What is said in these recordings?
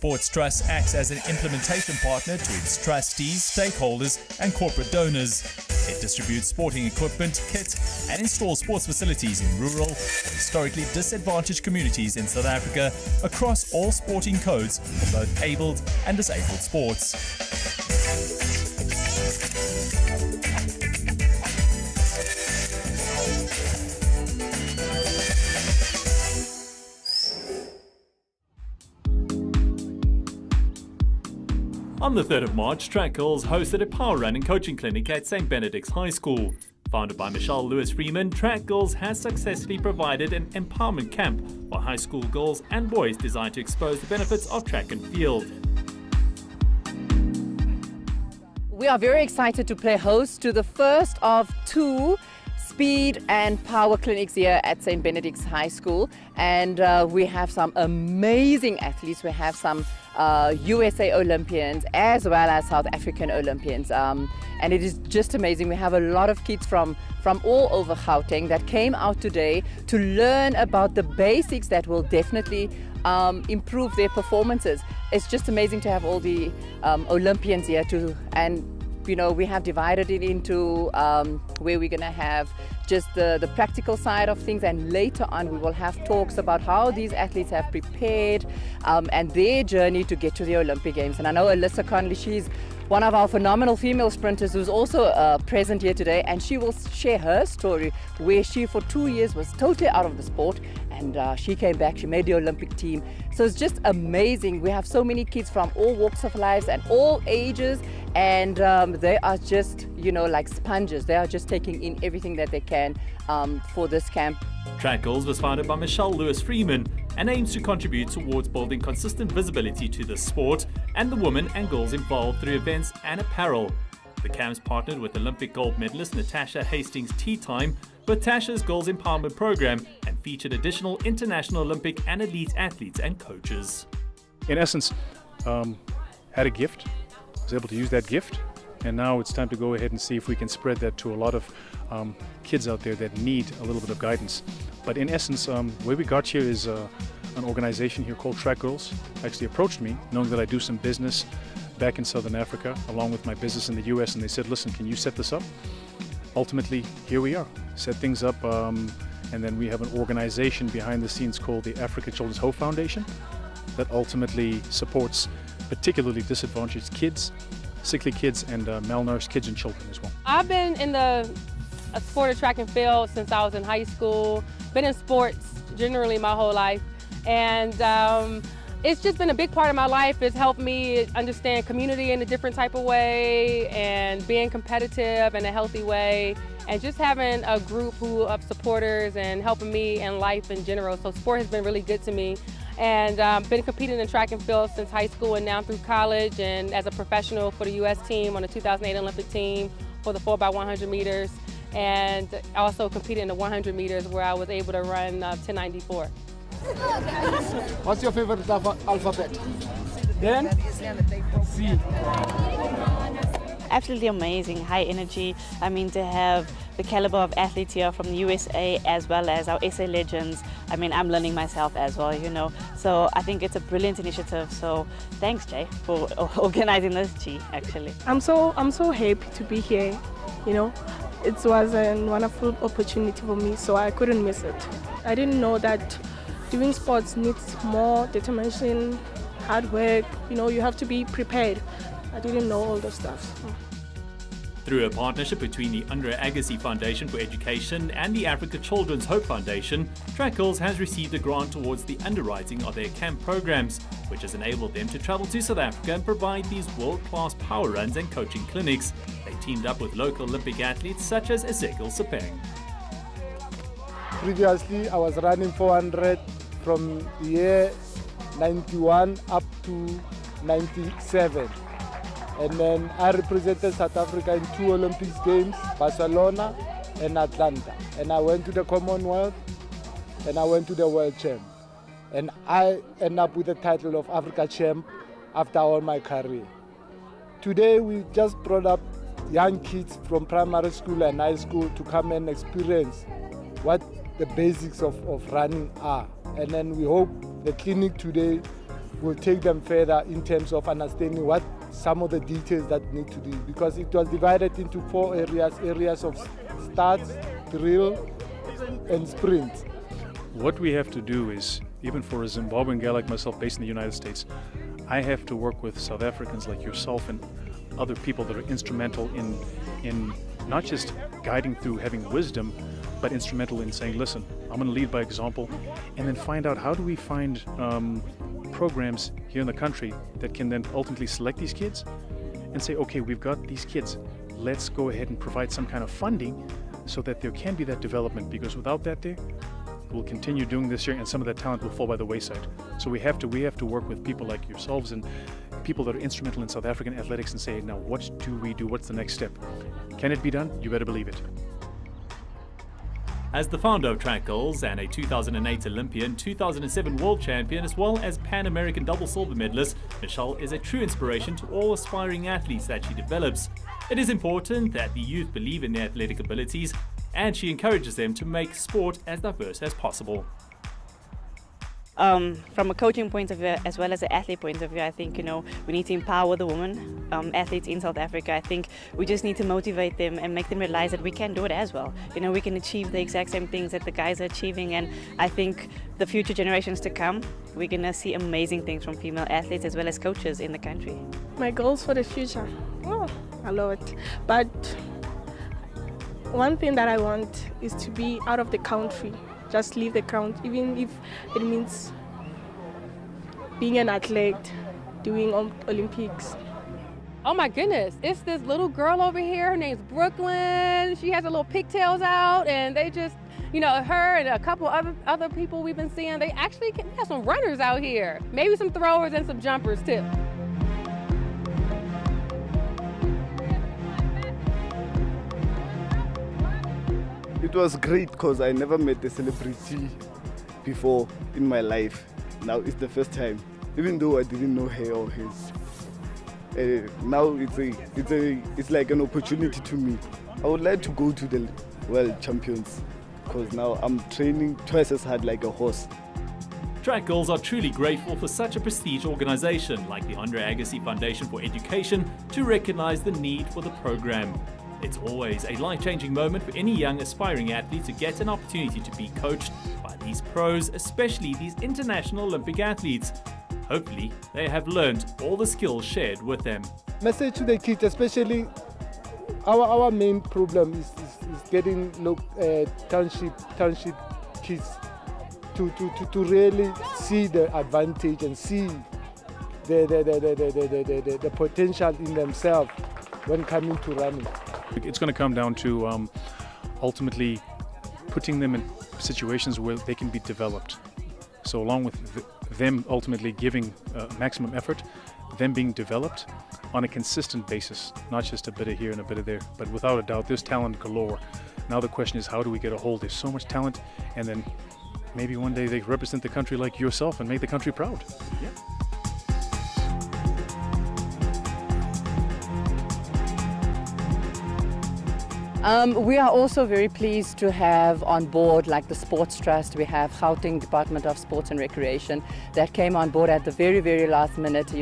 Sports Trust acts as an implementation partner to its trustees, stakeholders, and corporate donors. It distributes sporting equipment, kit, and installs sports facilities in rural, historically disadvantaged communities in South Africa across all sporting codes for both abled and disabled sports. On the 3rd of March, Track Girls hosted a power run and coaching clinic at St. Benedict's High School. Founded by Mechelle Lewis Freeman, Track Girls has successfully provided an empowerment camp for high school girls and boys designed to expose the benefits of track and field. We are very excited to play host to the first of 2 speed and power clinics here at St. Benedict's High School, and we have some amazing athletes. We have some USA Olympians as well as South African Olympians, and it is just amazing. We have a lot of kids from all over Gauteng that came out today to learn about the basics that will definitely improve their performances. It's just amazing to have all the Olympians here too, and you know, we have divided it into where we're going to have just the practical side of things, and later on we will have talks about how these athletes have prepared and their journey to get to the Olympic Games. And I know Alyssa Conley, she's one of our phenomenal female sprinters who's also present here today, and she will share her story where she for 2 years was totally out of the sport, and she came back, she made the Olympic team. So it's just amazing. We have so many kids from all walks of lives and all ages, and they are just, you know, like sponges. They are just taking in everything that they can for this camp. Track Girls was founded by Mechelle Lewis Freeman and aims to contribute towards building consistent visibility to the sport and the women and girls involved through events and apparel. The camps partnered with Olympic gold medalist Natasha Hastings' Tea Time with Tasha's Girls Empowerment Program and featured additional international Olympic and elite athletes and coaches. In essence, had a gift, was able to use that gift, and now it's time to go ahead and see if we can spread that to a lot of kids out there that need a little bit of guidance. But in essence, where we got here is an organization here called Track Girls. Actually approached me, knowing that I do some business back in Southern Africa, along with my business in the US, and they said, listen, can you set this up? Ultimately, here we are, set things up, and then we have an organization behind the scenes called the Africa Children's Hope Foundation that ultimately supports particularly disadvantaged kids, sickly kids, and malnourished kids and children as well. I've been in the sport of track and field since I was in high school, been in sports generally my whole life, and it's just been a big part of my life. It's helped me understand community in a different type of way and being competitive in a healthy way, and just having a group of supporters and helping me in life in general. So sport has been really good to me, and been competing in track and field since high school and now through college, and as a professional for the US team on the 2008 Olympic team for the 4x100 meters, and also competed in the 100 meters where I was able to run 10:94. What's your favorite alphabet? Then? C. Absolutely amazing, high energy. I mean, to have the caliber of athletes here from the USA as well as our SA legends. I mean, I'm learning myself as well, you know. So I think it's a brilliant initiative. So thanks, Jay, for organizing this, G, actually. I'm so happy to be here, you know. It was a wonderful opportunity for me, so I couldn't miss it. I didn't know that doing sports needs more determination, hard work, you know, you have to be prepared. I didn't know all those stuff. Through a partnership between the Andre Agassi Foundation for Education and the Africa Children's Hope Foundation, Track Girls has received a grant towards the underwriting of their camp programs, which has enabled them to travel to South Africa and provide these world-class power runs and coaching clinics. They teamed up with local Olympic athletes such as Ezekiel Sepeng. Previously, I was running 400 from year 91 up to 97. And then I represented South Africa in 2 Olympic Games, Barcelona and Atlanta. And I went to the Commonwealth and I went to the World Champ. And I ended up with the title of Africa Champ after all my career. Today we just brought up young kids from primary school and high school to come and experience what the basics of running are. And then we hope the clinic today will take them further in terms of understanding what some of the details that need to be, because it was divided into 4 areas of starts, drill, and sprint. What we have to do is, even for a Zimbabwean guy like myself based in the United States, I have to work with South Africans like yourself and other people that are instrumental in not just guiding through having wisdom, but instrumental in saying, listen, I'm going to lead by example, and then find out how do we find programs here in the country that can then ultimately select these kids and say, okay, we've got these kids, let's go ahead and provide some kind of funding so that there can be that development, because without that there, we'll continue doing this here and some of that talent will fall by the wayside. So we have to work with people like yourselves and people that are instrumental in South African athletics and say, now what do we do? What's the next step? Can it be done? You better believe it. As the founder of Track Girls and a 2008 Olympian, 2007 World Champion, as well as Pan American double silver medalist, Mechelle is a true inspiration to all aspiring athletes that she develops. It is important that the youth believe in their athletic abilities, and she encourages them to make sport as diverse as possible. From a coaching point of view as well as an athlete point of view, I think, we need to empower the women athletes in South Africa. I think we just need to motivate them and make them realize that we can do it as well. We can achieve the exact same things that the guys are achieving, and I think the future generations to come, we're going to see amazing things from female athletes as well as coaches in the country. My goals for the future, a lot. But one thing that I want is to be out of the country. Just leave the country, even if it means being an athlete, doing Olympics. Oh my goodness, it's this little girl over here, her name's Brooklyn. She has her little pigtails out, and they just, her and a couple other people we've been seeing, they actually have some runners out here. Maybe some throwers and some jumpers too. It was great because I never met a celebrity before in my life. Now it's the first time, even though I didn't know her or his. Now it's like an opportunity to me. I would like to go to the World Champions because now I'm training twice as hard like a horse. Track Girls are truly grateful for such a prestige organization like the Andre Agassi Foundation for Education to recognize the need for the program. It's always a life-changing moment for any young aspiring athlete to get an opportunity to be coached by these pros, especially these international Olympic athletes. Hopefully, they have learned all the skills shared with them. Message to the kids, especially our main problem is getting township kids to really see the advantage and see the potential in themselves when coming to running. It's going to come down to ultimately putting them in situations where they can be developed. So along with them ultimately giving maximum effort, them being developed on a consistent basis, not just a bit of here and a bit of there, but without a doubt, there's talent galore. Now the question is, how do we get a hold? There's so much talent, and then maybe one day they represent the country like yourself and make the country proud. Yeah. We are also very pleased to have on board, like the Sports Trust. We have Gauteng Department of Sports and Recreation that came on board at the very, very last minute,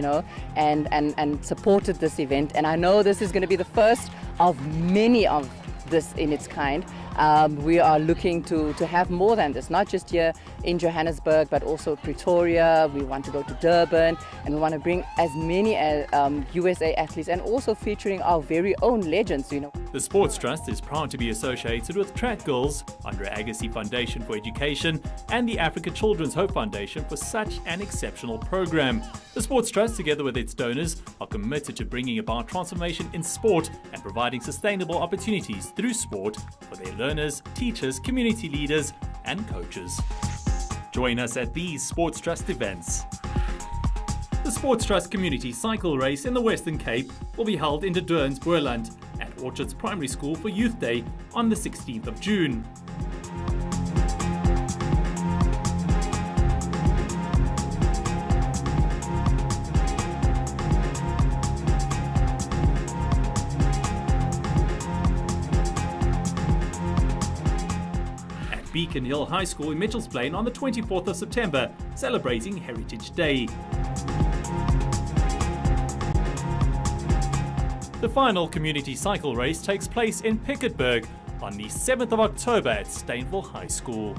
and supported this event. And I know this is going to be the first of many of this in its kind. We are looking to have more than this, not just here in Johannesburg, but also Pretoria. We want to go to Durban, and we want to bring as many USA athletes, and also featuring our very own legends, The Sports Trust is proud to be associated with Track Girls, Andre Agassi Foundation for Education, and the Africa Children's Hope Foundation for such an exceptional program. The Sports Trust, together with its donors, are committed to bringing about transformation in sport and providing sustainable opportunities through sport for their learners, teachers, community leaders, and coaches. Join us at these Sports Trust events. The Sports Trust Community Cycle Race in the Western Cape will be held in De Doorns, Boerland at Orchards Primary School for Youth Day on the 16th of June. Beacon Hill High School in Mitchells Plain on the 24th of September, celebrating Heritage Day. The final community cycle race takes place in Piketberg on the 7th of October at Stainville High School.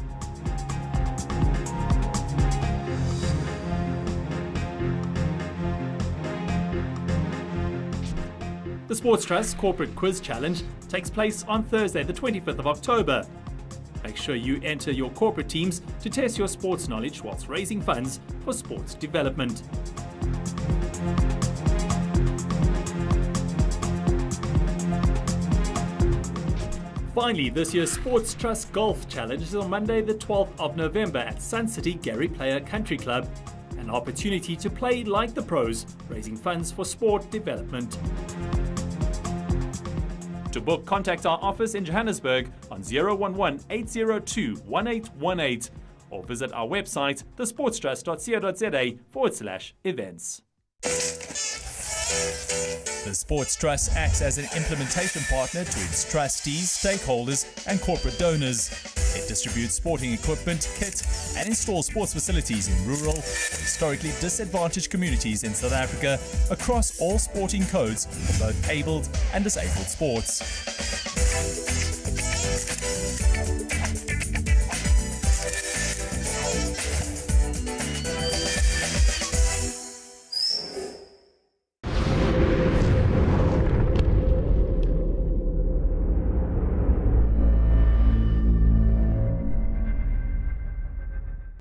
The Sports Trust Corporate Quiz Challenge takes place on Thursday, the 25th of October. Make sure you enter your corporate teams to test your sports knowledge whilst raising funds for sports development. Finally, this year's Sports Trust Golf Challenge is on Monday, the 12th of November at Sun City Gary Player Country Club. An opportunity to play like the pros, raising funds for sport development. To book, contact our office in Johannesburg on 011-802-1818 or visit our website, thesportstrust.co.za/events. The Sports Trust acts as an implementation partner to its trustees, stakeholders, and corporate donors. It distributes sporting equipment, kit, and installs sports facilities in rural or historically disadvantaged communities in South Africa across all sporting codes for both abled and disabled sports.